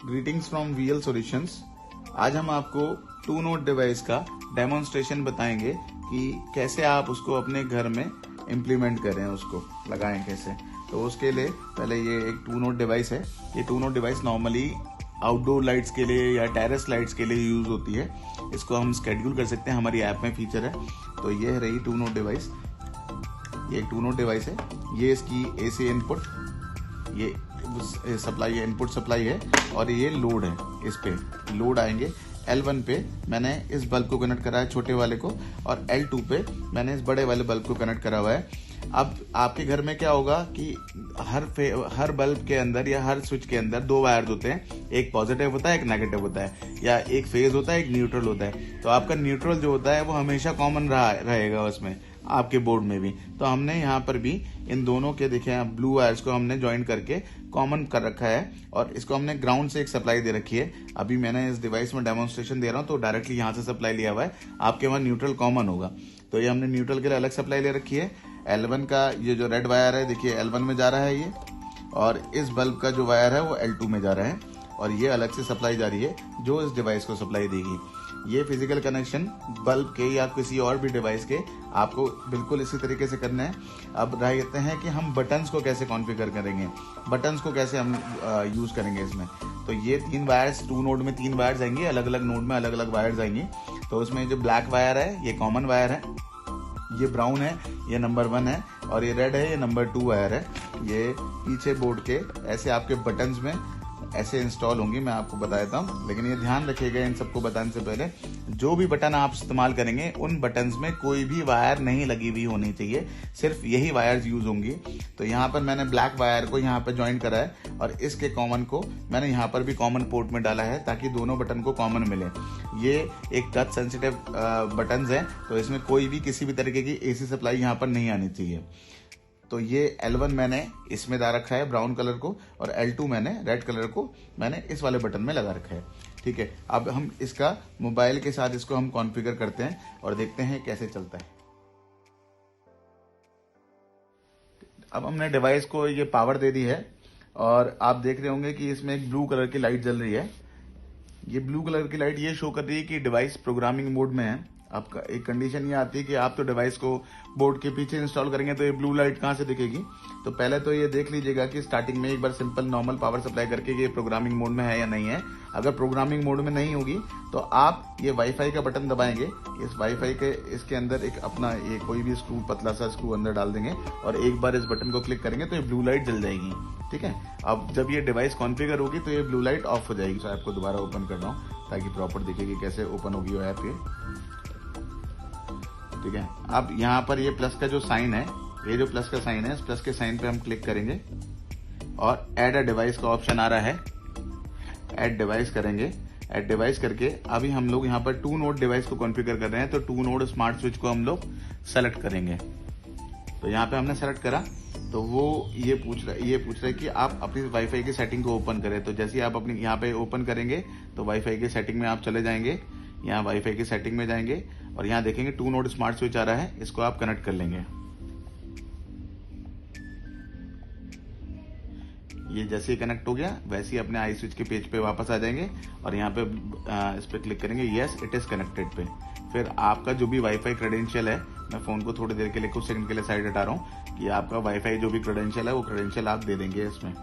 Greetings from V L solutions. आज हम आपको टू नोट डिवाइस का डेमोन्स्ट्रेशन बताएंगे कि कैसे आप उसको अपने घर में इम्प्लीमेंट करें, उसको लगाएं कैसे। तो उसके लिए पहले ये एक टू नोट डिवाइस है। ये two note device normally outdoor lights के लिए या टेरेस लाइट्स के लिए यूज होती है। इसको हम स्केड्यूल कर सकते हैं, हमारी ऐप में फीचर है। तो ये रही टू नोट डिवाइस। ये एक टू नोट डिवाइस है। ये इसकी एसी इनपुट, ये सप्लाई है, इनपुट सप्लाई है, और ये लोड है। इस पे लोड आएंगे। L1 पे मैंने इस बल्ब को कनेक्ट करा है, छोटे वाले को, और L2 पे मैंने इस बड़े वाले बल्ब को कनेक्ट करा हुआ है। अब आपके घर में क्या होगा कि हर बल्ब के अंदर या हर स्विच के अंदर दो वायर्स होते हैं, एक पॉजिटिव होता है, एक नेगेटिव होता है, या एक फेज होता है, एक न्यूट्रल होता है। तो आपका न्यूट्रल जो होता है वो हमेशा कॉमन रहेगा उसमें, आपके बोर्ड में भी। तो हमने यहाँ पर भी इन दोनों के देखे ब्लू वायर्स को हमने ज्वाइन करके कॉमन कर रखा है, और इसको हमने ग्राउंड से एक सप्लाई दे रखी है। अभी मैंने इस डिवाइस में डेमोन्स्ट्रेशन दे रहा हूँ तो डायरेक्टली यहाँ से सप्लाई लिया हुआ है। आपके वहाँ न्यूट्रल कॉमन होगा, तो ये हमने न्यूट्रल के लिए अलग सप्लाई ले रखी है। L1 का ये जो रेड वायर है, देखिए L1 में जा रहा है ये, और इस बल्ब का जो वायर है वो L2 में जा रहा है, और ये अलग से सप्लाई जा रही है जो इस डिवाइस को सप्लाई देगी। ये फिजिकल कनेक्शन बल्ब के या किसी और भी डिवाइस के आपको बिल्कुल इसी तरीके से करना है। अब रहते हैं कि हम बटन्स को कैसे कॉन्फ़िगर करेंगे, बटन्स को कैसे हम यूज करेंगे इसमें। तो ये तीन वायर्स, टू नोड में तीन वायर्स आएंगे, अलग अलग नोड में अलग अलग वायर्स आएंगे। तो उसमें जो ब्लैक वायर है ये कॉमन वायर है, ये ब्राउन है ये नंबर 1 है, और ये रेड है ये नंबर 2 वायर है। ये पीछे बोर्ड के ऐसे आपके बटन्स में ऐसे इंस्टॉल होंगी, मैं आपको बता देता हूँ। लेकिन ये ध्यान रखिएगा इन सबको बताने से पहले, जो भी बटन आप इस्तेमाल करेंगे उन बटन्स में कोई भी वायर नहीं लगी हुई होनी चाहिए, सिर्फ यही वायर्स यूज होंगी। तो यहाँ पर मैंने ब्लैक वायर को यहाँ पर ज्वाइन करा है, और इसके कॉमन को मैंने यहाँ पर भी कॉमन पोर्ट में डाला है ताकि दोनों बटन को कॉमन मिले। ये एक टच सेंसिटिव बटन्स है, तो इसमें कोई भी किसी भी तरीके की एसी सप्लाई यहाँ पर नहीं आनी चाहिए। तो ये L1 मैंने इसमें डाल रखा है ब्राउन कलर को, और L2 मैंने रेड कलर को मैंने इस वाले बटन में लगा रखा है। ठीक है, अब हम इसका मोबाइल के साथ इसको हम कॉन्फ़िगर करते हैं और देखते हैं कैसे चलता है। अब हमने डिवाइस को ये पावर दे दी है, और आप देख रहे होंगे कि इसमें एक ब्लू कलर की लाइट जल रही है। ये ब्लू कलर की लाइट ये शो कर रही है कि डिवाइस प्रोग्रामिंग मोड में है। आपका एक कंडीशन ये आती है कि आप तो डिवाइस को बोर्ड के पीछे इंस्टॉल करेंगे तो ये ब्लू लाइट कहाँ से दिखेगी। तो पहले तो ये देख लीजिएगा कि स्टार्टिंग में एक बार सिंपल नॉर्मल पावर सप्लाई करके ये प्रोग्रामिंग मोड में है या नहीं है। अगर प्रोग्रामिंग मोड में नहीं होगी तो आप ये वाईफाई का बटन दबाएंगे। इस वाईफाई के इसके अंदर एक अपना ये कोई भी स्क्रू, पतला सा स्क्रू अंदर डाल देंगे, और एक बार इस बटन को क्लिक करेंगे तो ये ब्लू लाइट जल जाएगी। ठीक है, अब जब ये डिवाइस कॉन्फ़िगर होगी तो ये ब्लू लाइट ऑफ हो जाएगी। तो आपको दोबारा ओपन कर रहा हूँ ताकि प्रॉपर दिखेगी कैसे ओपन होगी वो ऐप ये। ठीक है, अब यहाँ पर ये प्लस का जो साइन है, ये जो प्लस का साइन है, इस प्लस के साइन पे हम क्लिक करेंगे और ऐड अ डिवाइस का ऑप्शन आ रहा है। ऐड डिवाइस करेंगे। ऐड डिवाइस करके अभी हम लोग यहाँ पर टू नोड डिवाइस को कॉन्फ़िगर कर रहे हैं, तो टू नोड स्मार्ट स्विच को हम लोग सेलेक्ट करेंगे। तो यहाँ पे हमने सेलेक्ट करा, तो वो ये पूछ रहा है कि आप अपनी वाईफाई की सेटिंग को ओपन करें। तो जैसे ही आप अपनी यहाँ पे ओपन करेंगे तो वाईफाई की सेटिंग में आप चले जाएंगे। यहाँ वाईफाई की सेटिंग में जाएंगे और यहाँ देखेंगे टू नोड स्मार्ट स्विच आ रहा है, इसको आप कनेक्ट कर लेंगे। ये जैसे ही कनेक्ट हो गया वैसे ही अपने आई स्विच के पेज पे वापस आ जाएंगे, और यहाँ पे इस पे क्लिक करेंगे, यस इट इज कनेक्टेड पे। फिर आपका जो भी वाईफाई क्रेडेंशियल है, मैं फोन को थोड़ी देर के लिए कुछ सेकंड के लिए साइड हटा रहा हूँ, कि आपका वाईफाई जो भी क्रेडेंशियल है वो क्रेडेंशियल आप दे देंगे इसमें।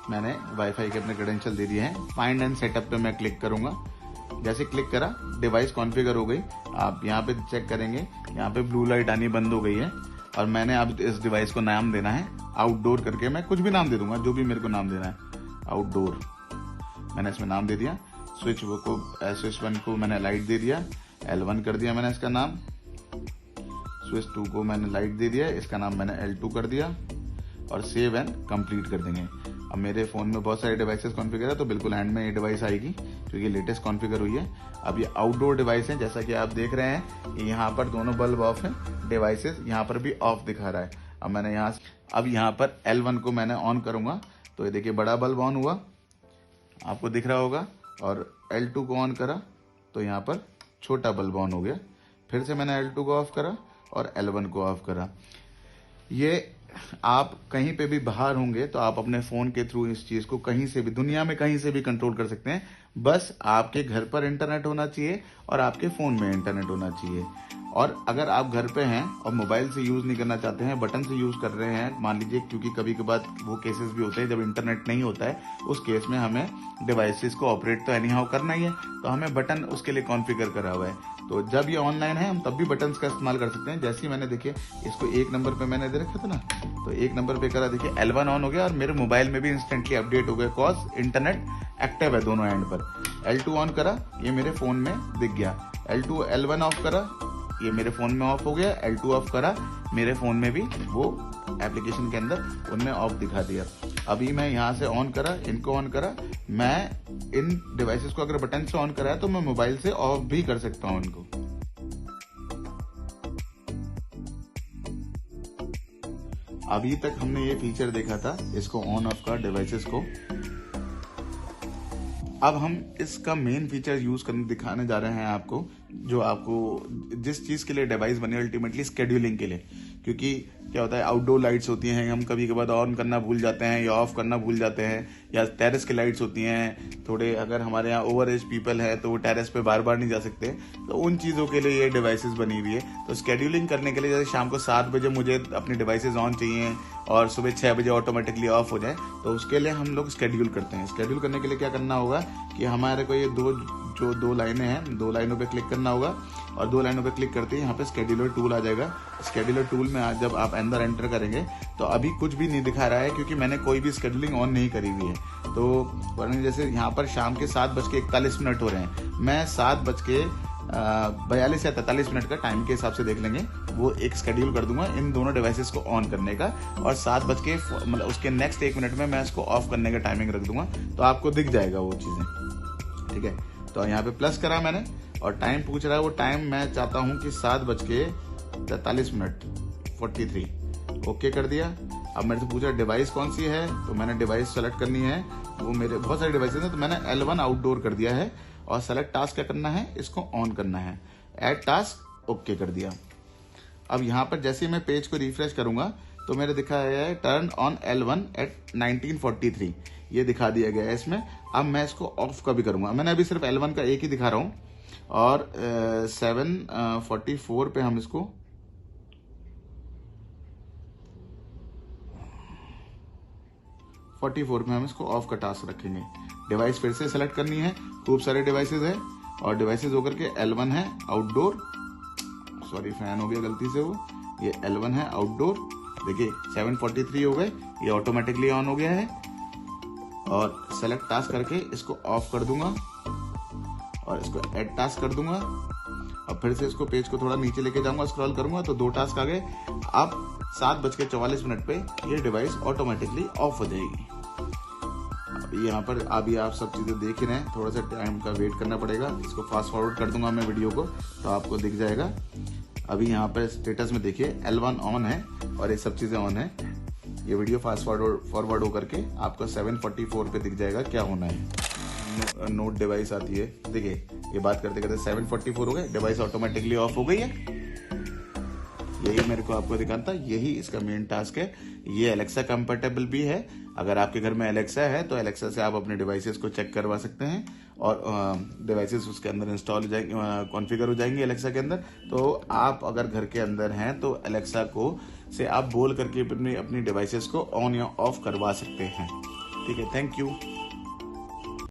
मैंने वाईफाई के अपने क्रेडेंशियल दे दिए हैं। फाइंड एंड सेटअप पे मैं क्लिक करूंगा। जैसे क्लिक करा डिवाइस कॉन्फ़िगर हो गई। आप यहाँ पे चेक करेंगे, यहाँ पे ब्लू लाइट आनी बंद हो गई है, और मैंने अब इस डिवाइस को नाम देना है आउटडोर करके। मैं कुछ भी नाम दे दूंगा, जो भी मेरे को नाम देना है, आउटडोर मैंने इसमें नाम दे दिया। स्विच 1 को मैंने लाइट दे दिया, L1 कर दिया मैंने इसका नाम। स्विच 2 को मैंने लाइट दे दिया, इसका नाम मैंने L2 कर दिया, और सेव एंड कंप्लीट कर देंगे। अब मेरे फोन में बहुत सारे डिवाइसेस कॉन्फ़िगर है, तो बिल्कुल एंड में ये डिवाइस आएगी क्योंकि लेटेस्ट कॉन्फ़िगर हुई है। अब ये आउटडोर डिवाइस है, जैसा कि आप देख रहे हैं कि यहाँ पर दोनों बल्ब ऑफ है, डिवाइसेस यहाँ पर भी ऑफ दिखा रहा है। अब यहाँ पर L1 को मैंने ऑन करूंगा तो ये देखिए बड़ा बल्ब ऑन हुआ, आपको दिख रहा होगा, और L2 को ऑन करा तो यहाँ पर छोटा बल्ब ऑन हो गया। फिर से मैंने L2 को ऑफ करा और L1 को ऑफ करा। ये आप कहीं पे भी बाहर होंगे तो आप अपने फोन के थ्रू इस चीज को कहीं से भी, दुनिया में कहीं से भी कंट्रोल कर सकते हैं। बस आपके घर पर इंटरनेट होना चाहिए और आपके फोन में इंटरनेट होना चाहिए। और अगर आप घर पे हैं और मोबाइल से यूज नहीं करना चाहते हैं, बटन से यूज कर रहे हैं, मान लीजिए, क्योंकि कभी कभार वो केसेस भी होते हैं जब इंटरनेट नहीं होता है, उस केस में हमें डिवाइसेस को ऑपरेट तो एनी हाउ करना ही है, तो हमें बटन उसके लिए कॉन्फ़िगर करा हुआ है। तो जब ये ऑनलाइन है हम तब भी बटन्स का इस्तेमाल कर सकते हैं। जैसे ही मैंने देखिए इसको 1 नंबर पे मैंने दे रखा था ना, तो 1 नंबर पे करा, देखिए L1 ऑन हो गया और मेरे मोबाइल में भी इंस्टेंटली अपडेट हो गया, कॉज इंटरनेट एक्टिव है दोनों एंड पर। L2 ऑन करा, ये मेरे फोन में दिख गया। L1 ऑफ करा, ये मेरे फोन में ऑफ हो गया। L2 ऑफ करा, मेरे फोन में भी वो एप्लीकेशन के अंदर उनने ऑफ दिखा दिया। अभी मैं यहाँ से ऑन करा, इनको ऑन करा, मैं इन डिवाइसेस को अगर बटन से ऑन करा है तो मैं मोबाइल से ऑफ भी कर सकता हूँ इनको। अभी तक हमने ये फीचर देखा था इसको ऑन ऑफ का, डिवाइसेस को। अब हम इसका मेन फीचर यूज करने दिखाने जा रहे हैं आपको, जो आपको जिस चीज के लिए डिवाइस बने, अल्टीमेटली स्केड्यूलिंग के लिए। क्योंकि क्या होता है, आउटडोर लाइट्स होती हैं, हम कभी कभार ऑन करना भूल जाते हैं या ऑफ करना भूल जाते हैं, या टेरेस की लाइट्स होती हैं, थोड़े अगर हमारे यहाँ ओवर एज पीपल है तो वो टेरेस पे बार बार नहीं जा सकते, तो उन चीज़ों के लिए ये डिवाइसेस बनी हुई है। तो स्केड्यूलिंग करने के लिए, जैसे शाम को 7 बजे मुझे अपनी डिवाइसेस ऑन चाहिए और सुबह 6 बजे ऑटोमेटिकली ऑफ हो जाए, तो उसके लिए हम लोग स्केड्यूल करते हैं। स्केड्यूल करने के लिए क्या करना होगा कि हमारे को ये दो लाइनें हैं, 2 लाइनों पे क्लिक करना होगा, और 2 लाइनों पे क्लिक करते ही यहाँ पे स्केड्यूलर टूल आ जाएगा। स्केड्यूलर टूल में जब आप अंदर एंटर करेंगे तो अभी कुछ भी नहीं दिखा रहा है, क्योंकि मैंने कोई भी स्केड्यूलिंग ऑन नहीं करी हुई है। तो वरना जैसे यहाँ पर शाम के 7:41 हो रहे हैं, मैं 7:42 या 43 का टाइम के हिसाब से देख लेंगे, वो एक स्केड्यूल कर दूंगा इन दोनों डिवाइसेस को ऑन करने का, और 7 बज के मतलब उसके नेक्स्ट 1 मिनट में मैं इसको ऑफ करने का टाइमिंग रख दूंगा, तो आपको दिख जाएगा वो चीजें। ठीक है, तो यहाँ पे प्लस करा मैंने, और टाइम पूछ रहा है, वो टाइम मैं चाहता हूँ कि 7:43 ओके कर दिया। अब मेरे से पूछा डिवाइस कौन सी है, तो मैंने डिवाइस सेलेक्ट करनी है, वो मेरे बहुत सारे डिवाइसेस हैं, तो मैंने L1 आउटडोर कर दिया है, और सेलेक्ट टास्क क्या करना है, इसको ऑन करना है, ऐड टास्क ओके कर दिया। अब यहाँ पर जैसे ही मैं पेज को रिफ्रेश करूंगा तो मेरे दिखा है टर्न ऑन L1 एट 1943, ये दिखा दिया गया है इसमें। अब मैं इसको ऑफ का भी करूंगा, मैंने अभी सिर्फ L1 का एक ही दिखा रहा हूं, और 7:44 पे हम इसको हम इसको ऑफ का टास्क रखेंगे। डिवाइस फिर से सेलेक्ट करनी है, खूब सारे डिवाइसेस है, और डिवाइसेस होकर के L1 है आउटडोर, सॉरी फैन हो गया गलती से, वो ये L1 है आउटडोर। देखिए 7:43 हो गए, ये ऑटोमेटिकली ऑन हो गया है, और सेलेक्ट टास्क करके इसको ऑफ कर दूंगा और इसको ऐड टास्क कर दूंगा, और फिर से इसको पेज को थोड़ा नीचे लेके जाऊंगा, स्क्रॉल करूंगा तो 2 टास्क आ गए। अब 7:44 पे ये डिवाइस ऑटोमेटिकली ऑफ हो जाएगी। अभी यहाँ पर अभी आप सब चीजें देख ही रहे हैं, थोड़ा सा टाइम का वेट करना पड़ेगा। इसको फास्ट फॉरवर्ड कर दूंगा मैं वीडियो को, तो आपको दिख जाएगा। अभी यहाँ पर स्टेटस में देखिए L1 ऑन है और ये सब चीजें ऑन है। ये वीडियो फास्ट फॉरवर्ड होकर के आपका 7:44 पे दिख जाएगा क्या होना है। नोट डिवाइस आती है, देखिए ये बात करते करते 7:44 हो गए, डिवाइस ऑटोमेटिकली ऑफ हो गई है। यही मेरे को आपको दिखाना था, यही इसका मेन टास्क है। ये एलेक्सा कंपेटेबल भी है, अगर आपके घर में एलेक्सा है तो एलेक्सा से आप अपने डिवाइसेस को चेक करवा सकते हैं, और डिवाइसेस उसके अंदर इंस्टॉल हो जाएंगे, कॉन्फ़िगर हो जाएंगे एलेक्सा के अंदर। तो आप अगर घर के अंदर हैं तो एलेक्सा को से आप बोल करके अपनी डिवाइसेस को ऑन या ऑफ करवा सकते हैं। ठीक है, थैंक यू।